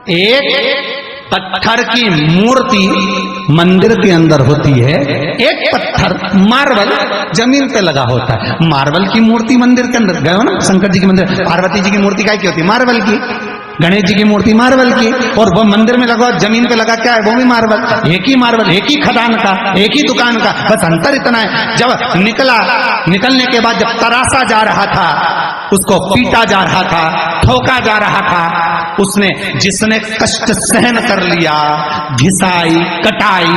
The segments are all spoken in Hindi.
एक पत्थर की मूर्ति मंदिर के अंदर होती है, एक पत्थर मार्बल जमीन पे लगा होता है। मार्बल की मूर्ति मंदिर के अंदर गए हो ना, शंकर जी के मंदिर, पार्वती जी की मूर्ति क्या की होती है? मार्बल की। गणेश जी की मूर्ति मार्बल की, और वो मंदिर में लगा जमीन पे लगा क्या है? वो भी मार्बल। एक ही मार्बल, एक ही खदान का, एक ही दुकान का, बस अंतर इतना है। जब निकलने के बाद जब तरासा जा रहा था, उसको पीटा जा रहा था, ठोका जा रहा था, उसने जिसने कष्ट सहन कर लिया, घिसाई, कटाई,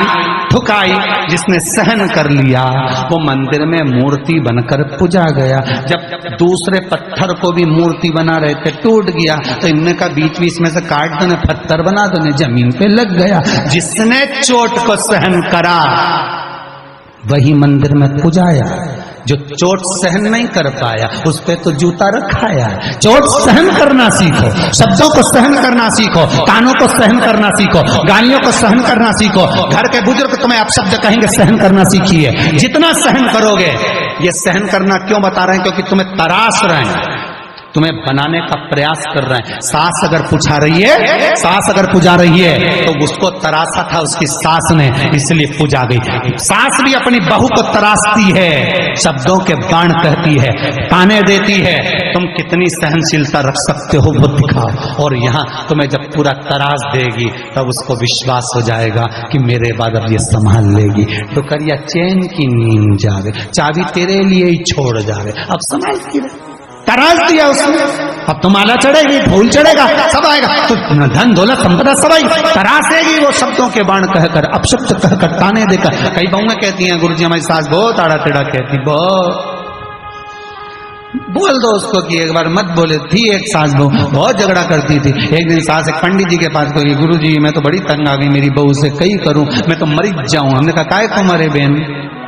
ठुकाई, जिसने सहन कर लिया, वो मंदिर में मूर्ति बनकर पूजा गया। जब दूसरे पत्थर को भी मूर्ति बना रहे थे, टूट गया, तो इनने का बीच बीच में से काट दो, पत्थर बना दो, जमीन पे लग गया। जिसने चोट को सहन करा वही मंदिर में पूजाया। जो चोट सहन नहीं कर पाया उस पे तो जूता रखाया। चोट सहन करना सीखो, शब्दों को सहन करना सीखो, कानों को सहन करना सीखो, गालियों को सहन करना सीखो। घर के बुजुर्ग तुम्हें अपशब्द कहेंगे, सहन करना सीखिए। जितना सहन करोगे, ये सहन करना क्यों बता रहे हैं? क्योंकि तुम्हें तराश रहे हैं, तुम्हें बनाने का प्रयास कर रहे हैं। सास अगर पुछा रही है, सास अगर पुजा रही है, तो उसको तरासा था उसकी सास ने, इसलिए पुजा गई। सास भी अपनी बहू को तरासती है, शब्दों के बाण कहती है, ताने देती है। तुम कितनी सहनशीलता रख सकते हो वो दिखाओ। और यहाँ तुम्हें जब पूरा तरास देगी, तब उसको विश्वास हो जाएगा कि मेरे बाद अब ये संभाल लेगी। तो करिया चैन की नींद जावे, चाबी तेरे लिए ही छोड़ जावे। अब संभाल तराश दिया उसने, अब तो माला चढ़ेगी, फूल चढ़ेगा, सब आएगा, तो धन दौलत संपदा सब आएगी। तराशेगी वो शब्दों के बाण कहकर, अपशब्द कहकर, ताने देकर। कई बहुएं कहती हैं, गुरुजी हमारी सास बहुत आड़ा टेढ़ा कहती, बहुत। बोल दो उसको कि एक बार मत बोले। थी एक सास बहू, बहुत झगड़ा करती थी। एक दिन सास एक पंडित जी के पास गई, गुरुजी मैं तो बड़ी तंग आ गई मेरी बहू से, कई करूं, मैं तो मर जाऊं। हमने कहा काय को मरे बहन,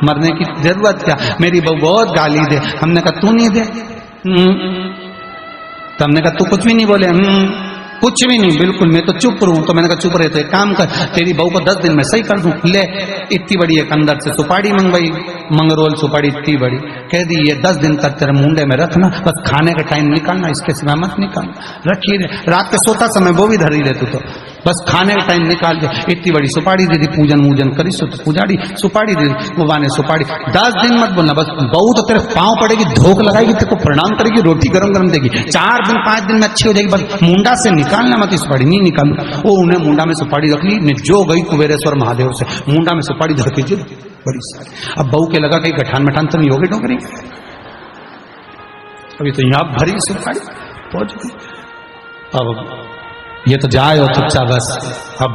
मरने की जरूरत क्या, मेरी बहू बहुत गाली दे। हमने कहा तू नहीं दे। तो हमने कहा तू कुछ भी नहीं बोले। कुछ भी नहीं, बिल्कुल मैं तो चुप रहूं। तो मैंने कहा चुप रहे तो एक काम कर, तेरी बहू को 10 दिन में सही कर दूं। ले इतनी बड़ी एक अंदर से सुपारी मंगवाई, मंगरोल सुपारी इतनी बड़ी, कह दी ये 10 दिन तक तेरे मुंडे में रखना, बस खाने का टाइम निकालना, इसके सिवा मत निकालना। रखी रात के सोता समय वो भी धरी ले, तू तो बस खाने का टाइम निकाल के। इतनी बड़ी सुपारी दे दी, पूजन मूजन करी सो तो पुजारी सुपारी दे दी, वो बाने सुपारी। 10 दिन मत बोलना, बस बहू तो तेरे पांव पड़ेगी, धोख लगाएगी, तेरे को प्रणाम करेगी, रोटी गरम गरम देगी। 4 दिन 5 दिन में अच्छी हो जाएगी, बस मुंडा से निकालना मत सुपारी। नहीं निकालू। वो उन्हें मुंडा में सुपारी रख ली, जो गई कुबेरेश्वर महादेव से, मुंडा में सुपारी धर के बड़ी सारी। अब बहू के लगा कहीं गठान मठान तो नहीं हो गई डोंगरी, अभी तो यहाँ भरी सुपारी पहुंच गई। अब ये तो जाए हो चुपचाप बस। अब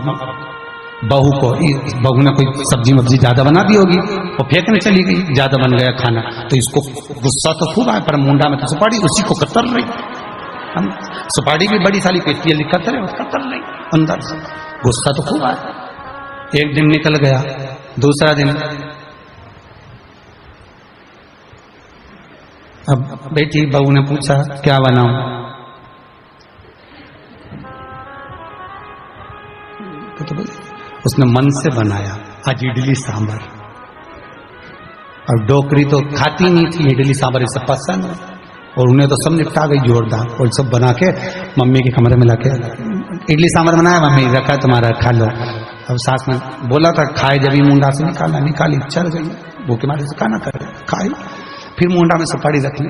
बहू ने कोई सब्जी मब्जी ज्यादा बना दी होगी, वो फेंकने चली गई, ज्यादा बन गया खाना। तो इसको गुस्सा तो खूब आया, पर मुंडा में तो सुपारी उसी को कतर रही। हम सुपारी भी बड़ी साली पेटी कतर रही अंदर से, गुस्सा तो खूब आया। एक दिन निकल गया, दूसरा दिन अब बेटी बहू ने पूछा क्या बनाऊं, तो उसने मन से बनाया आज इडली सांभर। और डोकरी तो खाती नहीं थी इडली सांभर, इसे पसंद, और उन्हें तो सब निपटा गई जोरदार। और सब बना के मम्मी के कमरे में लाके इडली सांभर बनाया, मम्मी रखा है तुम्हारा, खा लो। अब सास ने बोला था खाए, जब ही मुंडा से निकाली, चल गई वो के मारे से खाना कर खाई। फिर मुंडा में सुपारी रख ली।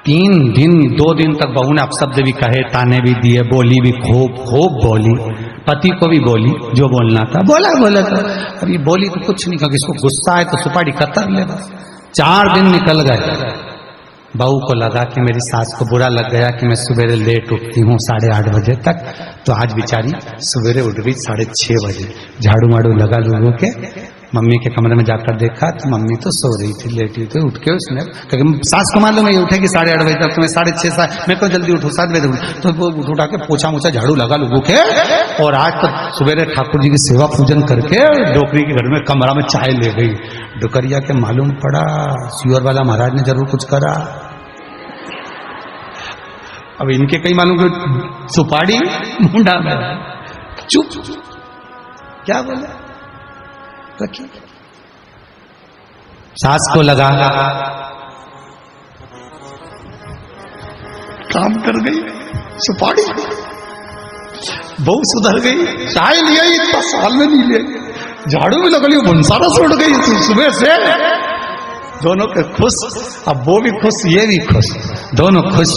3 दिन 2 दिन तक बहू ने अपशब्द भी कहे, ताने भी दिए, बोली भी खूब बोली, पति को भी बोली, जो बोलना था बोला था। अभी बोली तो कुछ नहीं, क्योंकि इसको गुस्सा है तो सुपारी कतर ले बस। 4 दिन निकल गए, बहू को लगा कि मेरी सास को बुरा लग गया कि मैं सवेरे लेट उठती हूँ 8:30 बजे तक। तो आज बेचारी सवेरे उठ गई 6:30 बजे, झाड़ू माड़ू लगा लोगों के। मम्मी के कमरे में जाकर देखा तो मम्मी तो सो रही थी, लेटी थी। उठ के उसने, क्योंकि सास को मालूम है उठेगी 8:30 बजे तक, तुम्हें 6:30 मैं को जल्दी उठू 7 बजे उठू। तो वो उठा के पोछा मोछा झाड़ू लगा लोगों के। और आज तो सवेरे ठाकुर जी की सेवा पूजन करके डोकरी के घर में कमरा में चाय ले गई। डोकरिया के मालूम पड़ा सियोर वाला महाराज ने जरूर कुछ करा। अब इनके कई मालूम कि सुपारी मुंडा में, चुप क्या बोले रखिए। सास को लगा काम कर गई सुपारी, बहु सुधर गई, चाय लिया इतना साल में नहीं लिया, झाड़ू भी लगा लिया, भंसारा छोड़ गई सुबह से। दोनों के खुश, अब वो भी खुश ये भी खुश, दोनों खुश।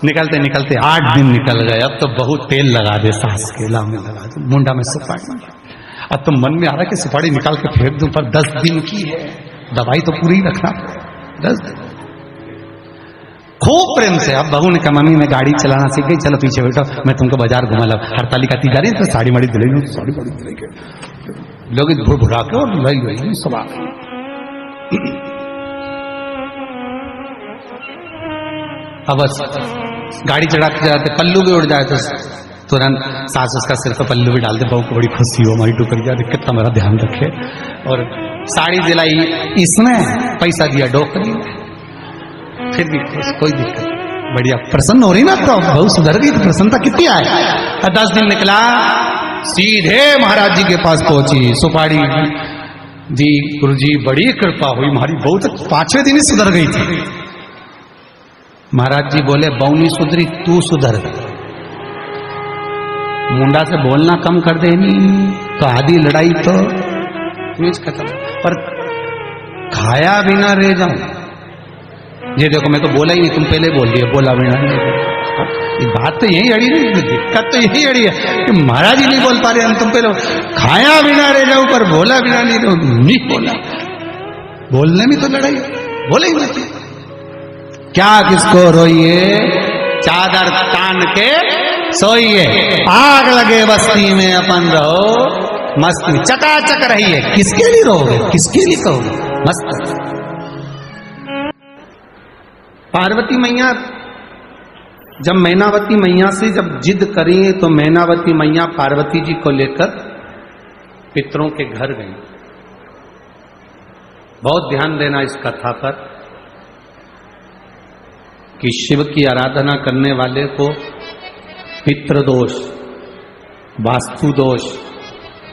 निकलते निकलते 8 दिन निकल गए। अब तो बहुत तेल लगा दे, सास के लाव में लगा दे, मुंडा में सुपारी। अब तो मन में आ रहा कि सुपारी निकाल के फेंक दूं, पर 10 दिन की है, दवाई तो पूरी रखना, 10 दिन। खूब प्रेम से। अब बहू ने कहा मम्मी मैं गाड़ी चलाना सीख गई, चलो पीछे बैठो, मैं तुमको बाजार घुमा ला। हड़ताली का ती जा रही है तो साड़ी माड़ी दिलाई, साड़ी माड़ी दिलाई, लोग भुरा के और लाई गई सब आ गई। अब बस गाड़ी चढ़ाते जाते पल्लू भी उड़ जाए तो तुरंत सास उसका सिर पर पल्लू भी डाल दे, बहू को बड़ी खुशी हो, हमारी टुकड़ी जाते कितना मेरा ध्यान रखे। और साड़ी दिलाई इसने, पैसा दिया डोकरी, फिर भी खुश, कोई दिक्कत नहीं, बढ़िया प्रसन्न हो रही ना। तो बहू सुधर गई तो प्रसन्नता कितनी आए। 10 दिन निकला, सीधे महाराज जी के पास पहुंची। सुपारी जी गुरु जी बड़ी कृपा हुई, हमारी बहू तो 5वें दिन ही सुधर गई थी। महाराज जी बोले बहू नहीं सुधरी, तू सुधर। मुंडा से बोलना कम कर दे, नहीं तो आधी लड़ाई तो खत्म। पर खाया बिना रह जाऊं, ये देखो मैं तो बोला ही नहीं, तुम पहले बोल दिए, बोला बिना नहीं। बात तो यही अड़ी नहीं, दिक्कत तो यही अड़ी है कि महाराज ही नहीं बोल पा रहे, हम तुम पहले खाया बिना रह जाऊं पर बोला बिना नहीं बोला। बोलने में तो लड़ाई, बोले ही नहीं। क्या किसको रोइए, चादर तान के सोइए, आग लगे बस्ती में अपन रहो मस्ती, चकाचक रहिए। किसके लिए रहोगे, किसके लिए कहोगे, मस्त। पार्वती मैया जब मैनावती मैया से जब जिद करी तो मैनावती मैया पार्वती जी को लेकर पितरों के घर गई। बहुत ध्यान देना इस कथा पर कि शिव की आराधना करने वाले को पितृ दोष, वास्तु दोष,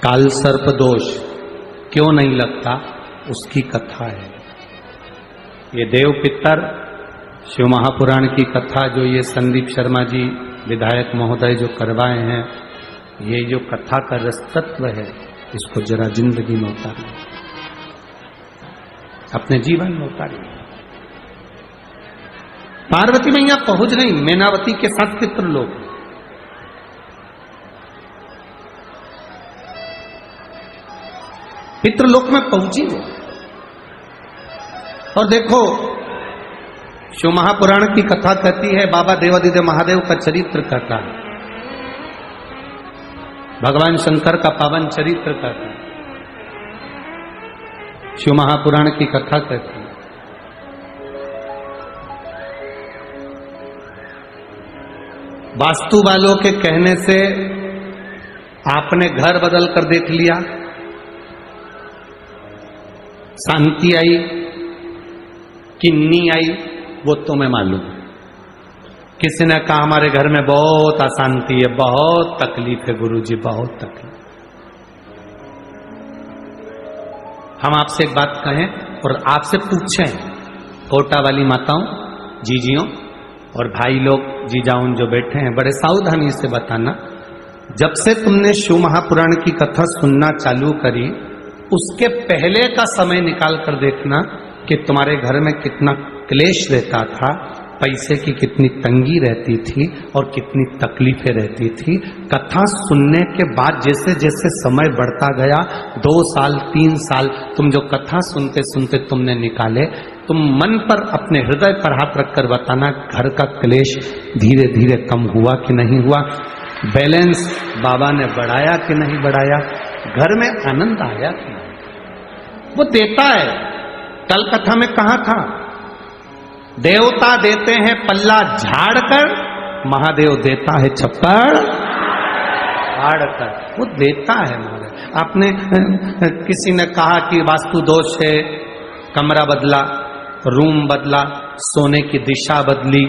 काल सर्प दोष क्यों नहीं लगता, उसकी कथा है। ये देव पितर शिव महापुराण की कथा जो ये संदीप शर्मा जी विधायक महोदय जो करवाए हैं, ये जो कथा का रसतत्व है, इसको जरा जिंदगी में उतारिए, अपने जीवन में उतारिए। पार्वती मैया पहुंच गई, मैनावती के साथ पितृ लोग। पितृलोक में पहुंची वो, और देखो शिव महापुराण की कथा कहती है, बाबा देवादिदेव महादेव का चरित्र कहता है, भगवान शंकर का पावन चरित्र कहता है, शिव महापुराण की कथा कहती है। वास्तु वालों के कहने से आपने घर बदल कर देख लिया, शांति आई कि नहीं आई वो तुम्हें मालूम। किसी ने कहा हमारे घर में बहुत अशांति है, बहुत तकलीफ है गुरुजी, बहुत तकलीफ। हम आपसे एक बात कहें और आपसे पूछें, कोटा वाली माताओं, जीजियों और भाई लोग, जीजाउन जो बैठे हैं, बड़े सावधानी से बताना, जब से तुमने शिव महापुराण की कथा सुनना चालू करी, उसके पहले का समय निकाल कर देखना कि तुम्हारे घर में कितना क्लेश रहता था, पैसे की कितनी तंगी रहती थी और कितनी तकलीफें रहती थी। कथा सुनने के बाद जैसे जैसे समय बढ़ता गया, 2 साल 3 साल तुम जो कथा सुनते सुनते तुमने निकाले, तुम मन पर अपने हृदय पर हाथ रखकर बताना, घर का क्लेश धीरे धीरे कम हुआ कि नहीं हुआ, बैलेंस बाबा ने बढ़ाया कि नहीं बढ़ाया, घर में आनंद आया कि नहीं। वो देता है। कल कथा में कहा था, देवता देते हैं पल्ला झाड़ कर, महादेव देता है छप्पड़ फाड़ कर। वो देता है महादेव। आपने किसी ने कहा कि वास्तु दोष है, कमरा बदला, रूम बदला, सोने की दिशा बदली,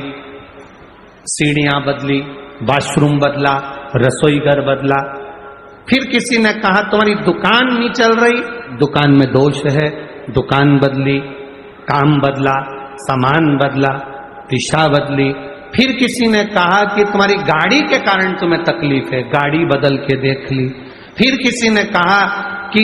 सीढ़ियां बदली, वॉशरूम बदला, रसोई घर बदला। फिर किसी ने कहा तुम्हारी दुकान नहीं चल रही, दुकान में दोष है, दुकान बदली, काम बदला, सामान बदला, दिशा बदली, फिर किसी ने कहा कि तुम्हारी गाड़ी के कारण तुम्हें तकलीफ है, गाड़ी बदल के देख ली। फिर किसी ने कहा कि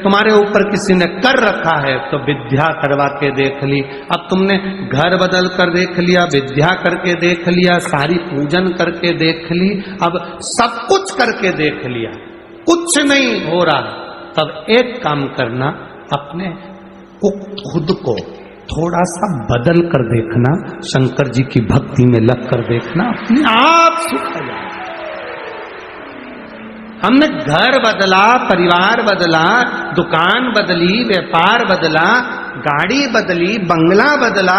तुम्हारे ऊपर किसी ने कर रखा है, तो विद्या करवा के देख ली। अब तुमने घर बदल कर देख लिया, विद्या करके देख लिया, सारी पूजन करके देख ली, अब सब कुछ करके देख लिया, कुछ नहीं हो रहा। तब एक काम करना, अपने को खुद को थोड़ा सा बदल कर देखना, शंकर जी की भक्ति में लग कर देखना, अपने आप सुख आ जाए। हमने घर बदला, परिवार बदला, दुकान बदली, व्यापार बदला, गाड़ी बदली, बंगला बदला,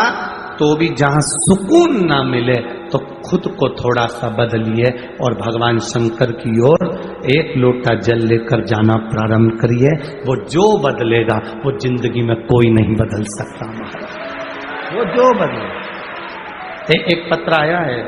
तो भी जहां सुकून ना मिले तो खुद को थोड़ा सा बदलिए और भगवान शंकर की ओर एक लोटा जल लेकर जाना प्रारंभ करिए। वो जो बदलेगा वो जिंदगी में कोई नहीं बदल सकता महाराज, वो जो बदले। एक पत्र आया है